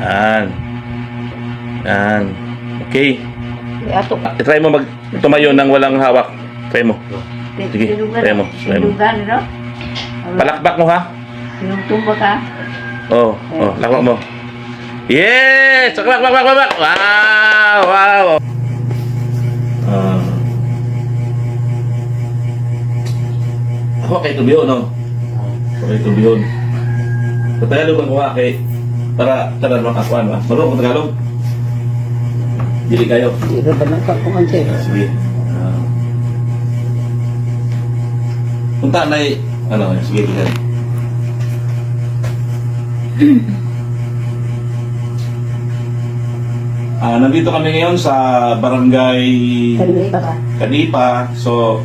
Yan. Yan. Okay. Ato. Try mo tumayo nang walang hawak. Try mo. Sige, try mo. Try mo. Sinugan, no? Palakpak mo ha. Sinugtumba ka. Oh, lakpak mo. Yes! Lakpak. Wow! Wow! Ako kay Tubihon, no? Ako kay Tubihon. Sa Tagalog ang kuha kay para naman kakuan ba? Marunong ko Tagalog? Dili kayo. Hindi ba nagkakuman siya? Sige. Punta na sige, sige. Nandito kami ngayon sa barangay Kalipa ka. Kanipa. So,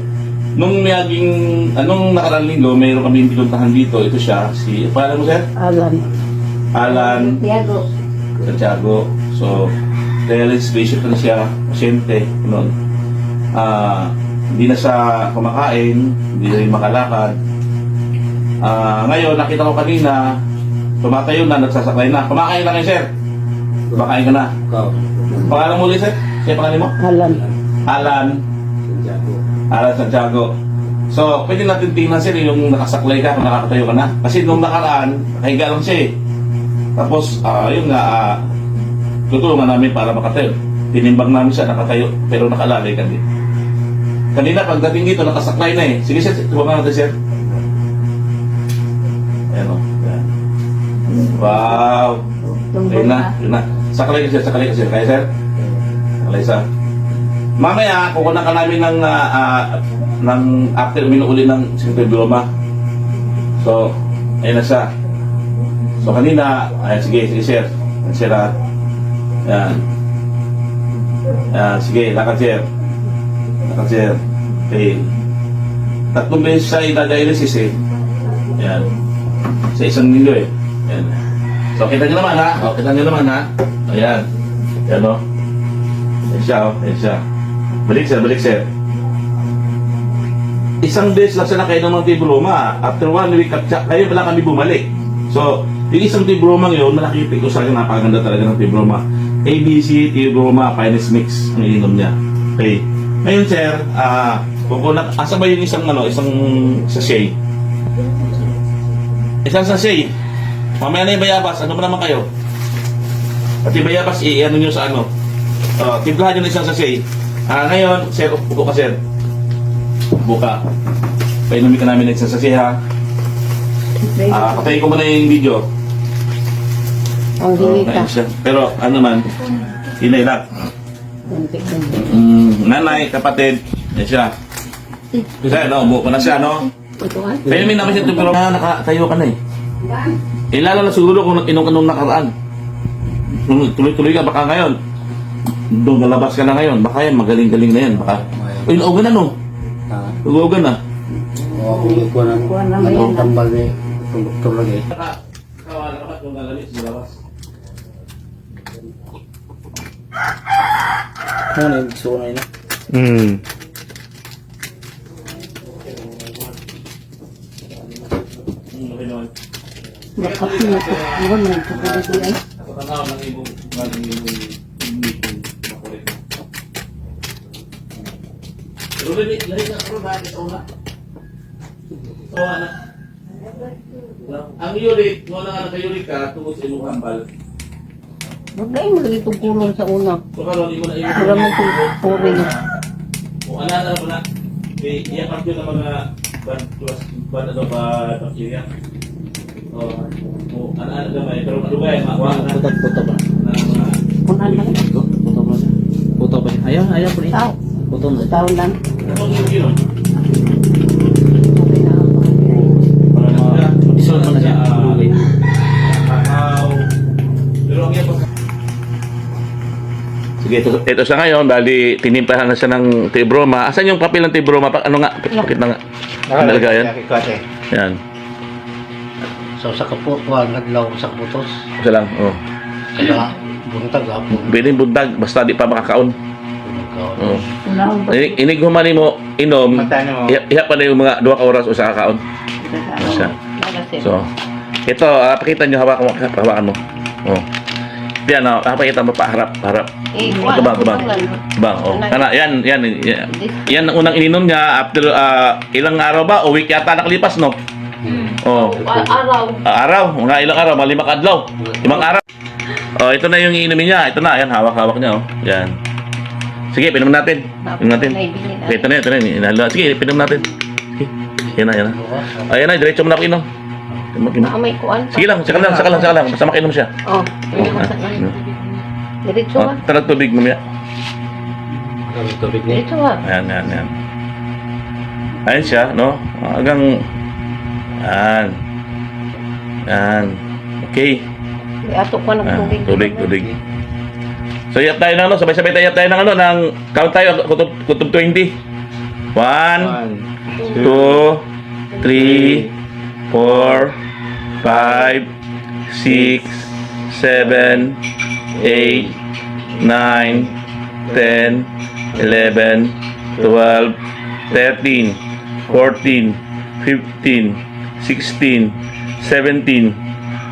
nung nakarang linggo, mayroon kami pinuntahan dito. Ito siya, paano mo sir? Alan Tiago. Santiago. So, dialysis patient na siya, pasyente. Hindi na siya kumakain, hindi na rin makalakad. Ngayon, nakita ko kanina, tumatayo na, nagsasakay na. Kumakain na kayo, sir. Kumakain ka na. Pangalan mo ulit, sir? Siya pangalan mo? Alan Santiago. So, pwede natin tingnan, sir, yung nakasaklay ka, kung nakakatayo ka na. Kasi nung nakaraan, nakahiga lang siya eh. Tapos, yun nga, tutulungan namin para makatayo. Tinimbang namin siya, nakatayo, pero nakalalay ka din. Kanina, pagdating dito, nakasaklay na eh. Sige, sir, tuwangan natin, sir. Ayan o. Wow! Ayun na. Saklay ka, sir. Kaya, sir? Saklay sa. Mamaya, kukunan ka namin ng after minuuli ng Sintobioma. So, ayun na siya. So, kanina, sige, sir. Sir, Yan. Sige, lakad, sir. Okay. 3 beses siya i-dialysis eh. Yan. Sa isang linggo eh. Yan. So, kita nyo naman ha. Ayan. Yan o. Yan siya. Balik, sir. Isang beses lang siya nakainom ng Tibroma. After 1 week, kayo pala kami bumalik. So, yung isang Tibroma ngayon, malaki ko sa akin, napakaganda talaga ng Tibroma. ABC, Tibroma, Finest Mix ang ininom niya. Okay. Ngayon, sir, asa ba yung isang sachet? Isang sachet. Mamaya na yung bayabas, ano ba naman kayo? Pati bayabas, i-ano nyo sa ano? Timplahan nyo na isang sachet. Ngayon, sir, upo ka, sir. Upo ka. Painumin ka namin ng isang sachet, ha? Patayin ko muna yung video. Ang hingi ka. Pero, ano man, hinay lang. Nanay, kapatid, yan siya. Kasi, upo ka na siya, no? Painumin namin siya ito, pero nakatayo ka na eh. Ilala na siguro kung inom ka nung nakaraan. Tuloy-tuloy ka, baka ngayon. Doon nalabas ka na ngayon, baka yan, magaling-galing na yan. Baka, inuogan na no? Inuogan na. Kuha na ang tambal ni tulog eh. Nakawala ka kung nalamit sa labas. Ano na yung sunay na? Okay naman. Nakapin na ito. Iwan mo yung kapalit niya ay. Nakatanaw ng ibong meeting makulit mo. Pero lahi na ako ba? Ito na. So, anak. Ang uric, kung ano ka-uric ka, tungkol sa imong hambal. Magdaing mo lagi itong kulong sa una. So, karoon, imo na imo. Wala mo itong puri na. Kung ano mo na, iyapak yun ang mga bacteria. Kung ano gamay, pero malugay, makuha na. Puto ba? Kunan lang. Puto ba? Ayaw po rin. Tao. Puto na. Taon lang. Ano yung yun? Isunod mo na siya. Pero ang yan sige, ito siya ngayon, bali tinimplahan na siya ng Tibroma. Asan yung papel ng Tibroma? Ano nga? Pakit na nga. Nalagay yan? Yan. So sa kaputuan, naglaw sa kaputos. Isa lang, oh. Kaya buntag hapon. Pwedeng buntag, basta di pa makakaon. Oh. Unahon ba? Inig humani mo, inom, iha pa na yung mga 2 oras o sa kakaon. Siya. So, ito, pakita nyo, hawakan mo. Oh. Yan, oh. Pakita mo pa, harap. Tubang. Oh. Kana, yan. Yan ang unang ininom niya after ilang araw ba? O week yata nakalipas, no? Oh. Araw. Mga ilang araw, mga 5 adlaw. 5 araw. Oh, ito na yung iinumin niya. Ito na, yan, hawak-hawak niya, oh. Yan. Sige, pinom natin. Okay, ito na. Sige, pinom natin. Sige. Yan na. Ayan na, diretso mo na pinom. May kuan. Sige lang, saka lang. Basta makinom siya. Oh, diretso ba? Talag tubig mamaya. Tubig ni. Diretso ba? Ayan. Ayan siya, no? Hanggang... Ayan. Okay. Ato ko ng Tubig. So, iyap tayo ng ano, sabay-sabay tayo iyap tayo ng ano, ng count tayo, kutob 20. 1, 2, 3, 4, 5, 6, 7, 8, 9, 10, 11, 12, 13, 14, 15, 16, 17,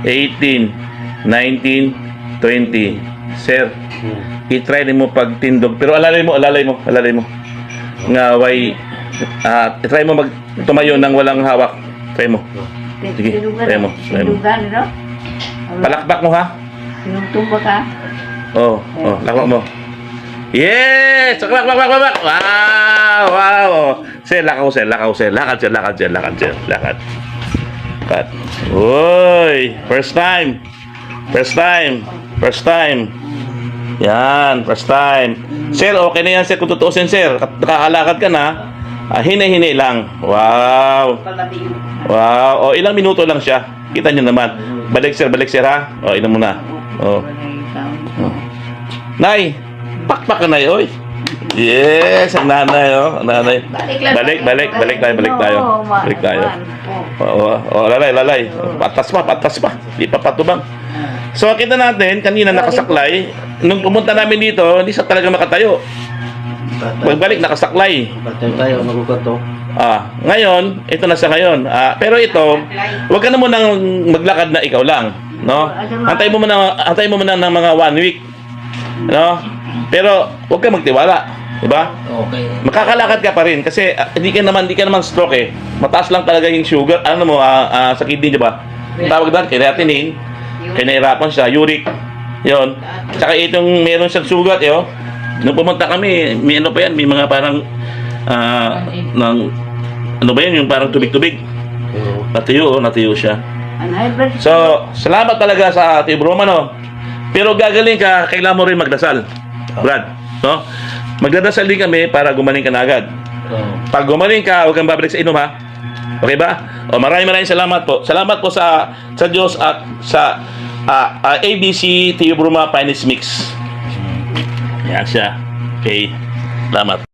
18, 19, 20. Sir, i-try mo pagtindog. Pero alalay mo. Nga way, i-try mo tumayo ng walang hawak. Try mo. Sige, try mo. Palakpak mo, ha? Sinugtumba ka? Oh, lakpak mo. Yes! Lakpak! Wow! Sir, lakaw, sir. Lakad. Uy! First time. Yan, first time. Sir, okay na yan, sir. Kung tutuusin, sir. Nakakalakad ka na. Hinay-hinay lang. Wow. O, ilang minuto lang siya. Kita nyo naman. Balik, sir, ha? O, inom muna. O. Nay, pakpak ka, Nay, oy. Yes, ang nanay, oh. Nanay. Balik tayo. Lalay. Patas pa. Di pa patubang. So, kita natin, kanina nakasaklay. Nung pumunta namin dito, hindi siya talaga makatayo. Pagbalik, nakasaklay. Patay tayo, magugato. Ngayon, ito na sa ngayon. Pero ito, huwag ka na munang maglakad na ikaw lang. No? Antay mo muna ng mga 1 week. No? Pero, huwag ka magtiwala. Diba? Okay. Makakalakad ka pa rin kasi hindi ka naman stroke eh. Mataas lang talaga yung sugar, sa kidney, diba? Tawag doon, creatinine. Kaya nahirapan siya, uric. Yun. Tsaka itong meron siyang sugat, eh, oh. Nung pumunta kami, may ano pa yan, may mga parang ano ba yan, yung parang tubig-tubig. Natuyo siya. So, salamat talaga sa Ate Broma, no? Pero gagaling ka, kailangan mo rin magdasal. Brad, no? Magdadasal din kami para gumaling ka na agad. Pag gumaling ka, huwag kang babalik sa inom, ha? Okay ba? O, maraming salamat po. Salamat po sa Diyos at sa ABC Tio Broma Finest Mix. Yan siya. Okay. Salamat.